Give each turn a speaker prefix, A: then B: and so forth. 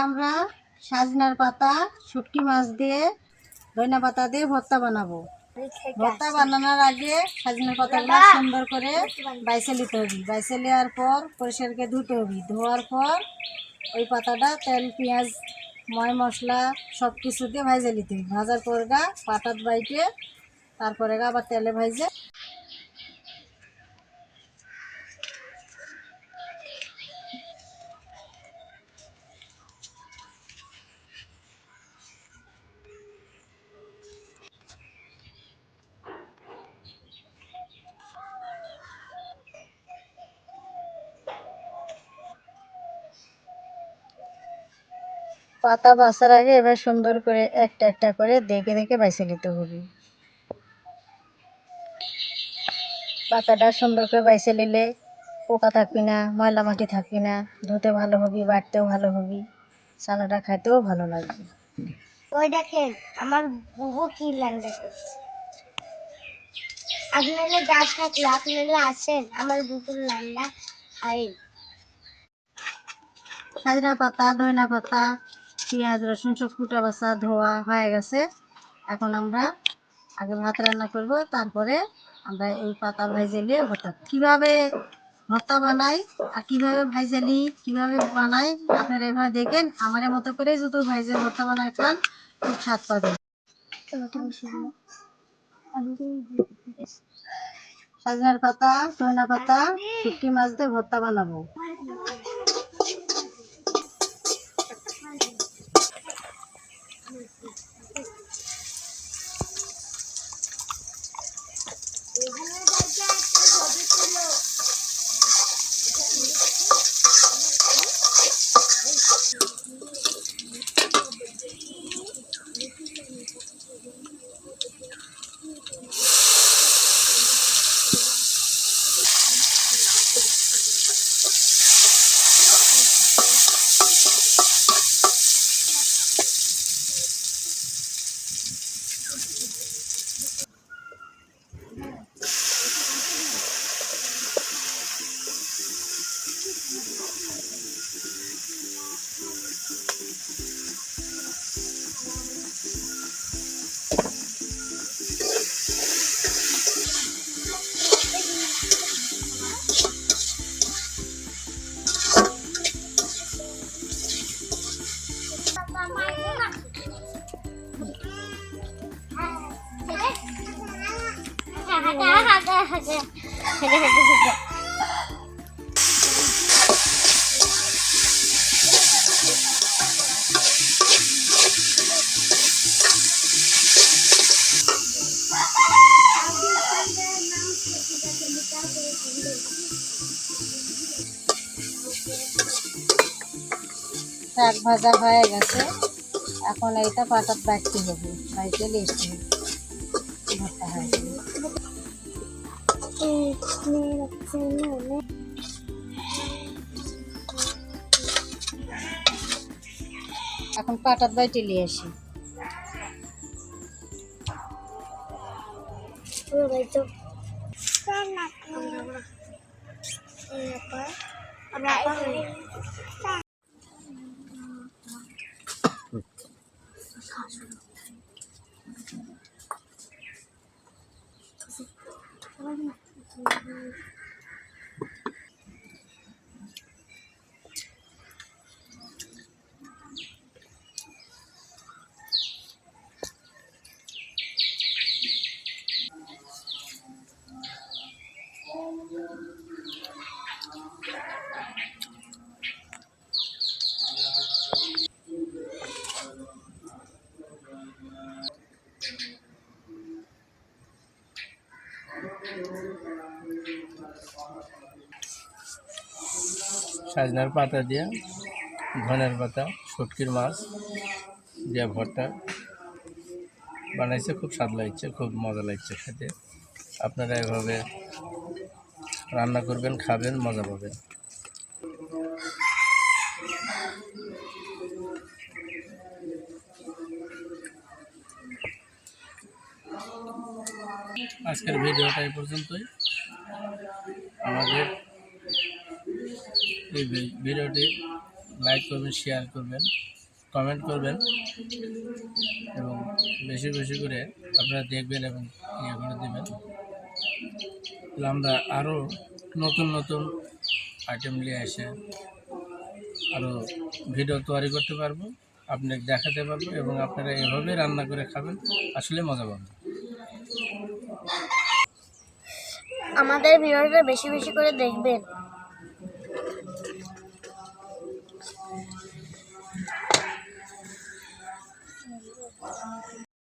A: আমরা সজনার পাতা, শুটকি মাছ দিয়ে, ধনিয়া পাতা দিয়ে ভর্তা বানাবো। ভর্তা বানানোর আগে সজনার পাতাগুলো সুন্দর করে বাইছে নিতে হবে। বাইছে নেওয়ার পর পরিষ্কার করে ধুতে হবে। ধোয়ার পর ওই পাতাটা তেল, পেঁয়াজ, ময় মশলা সব কিছু দিয়ে ভাজে নিতে হবে। ভাজার পর পাটাত বাইটে তারপরে আবার তেলে ভাজে পাতা বাছার আগে এবার সুন্দর করে একটা একটা করে দেখে দেখে বাইছে নিতে হবে। পাতাটা সুন্দর করে বাইছে নিলে পোকা থাকবি না, ময়লা মাটি থাকবি না, ধুতে ভালো হবি, বাটতেও ভালো হবি, চানাটা খাইতেও ভালো লাগবে।
B: ওই দেখেন আমার বুবু কি লাগবে। আপনারা গাছ থাকলে আপনারা আসেন আমার বুবুর লাইনটা আইন।
A: সজনা পাতা, ধনিয়া পাতা, পেঁয়াজ, রসুন সব কুটা বাছা ধোয়া হয়ে গেছে। এখন আমরা আগে ভাত রান্না করব, তারপরে আমরা এই পাতা ভাইজে নিয়ে ভর্তা। কীভাবে ভর্তা বানাই আর কীভাবে ভাইজে নিই, কীভাবে বানাই আপনারা এভাবে দেখেন। আমার মতো করে যদি ভাইজে ভর্তা বানাই খান খুব স্বাদ পাবেন। সজনার পাতা, ধনিয়া পাতা, শুটকি মাছ দিয়ে ভর্তা বানাবো। শাক ভাজা হয়ে গেছে, এখন এইটা পাটাত বাটতে হবে, বাইটে লিখতে হবে, ভর্তা হয়ে যাবে। এখন পাটাত বাইটে নিয়ে আসি।
C: সজনার পাতা দিয়ে, ধনের পাতা, শুটকির মাছ দিয়ে ভর্তা বানাইছে। খুব স্বাদ লাগছে, খুব মজা লাগছে খেতে। আপনারা এভাবে রান্না করবেন, খাবেন, মজা পাবেন। আজকের ভিডিওটা এই পর্যন্তই। আমাদের এই ভিডিওটি লাইক করবেন, শেয়ার করবেন, কমেন্ট করবেন এবং বেশি বেশি করে আপনারা দেখবেন এবং ইয়ে করে দেবেন। তাহলে আমরা আরও নতুন নতুন আইটেম নিয়ে এসে আরও ভিডিও তৈরি করতে পারবো, আপনাকে দেখাতে পারবো এবং আপনারা এভাবে রান্না করে খাবেন, আসলে মজা পাবেন।
B: আমাদের ভিডিওটা বেশি বেশি করে দেখবেন।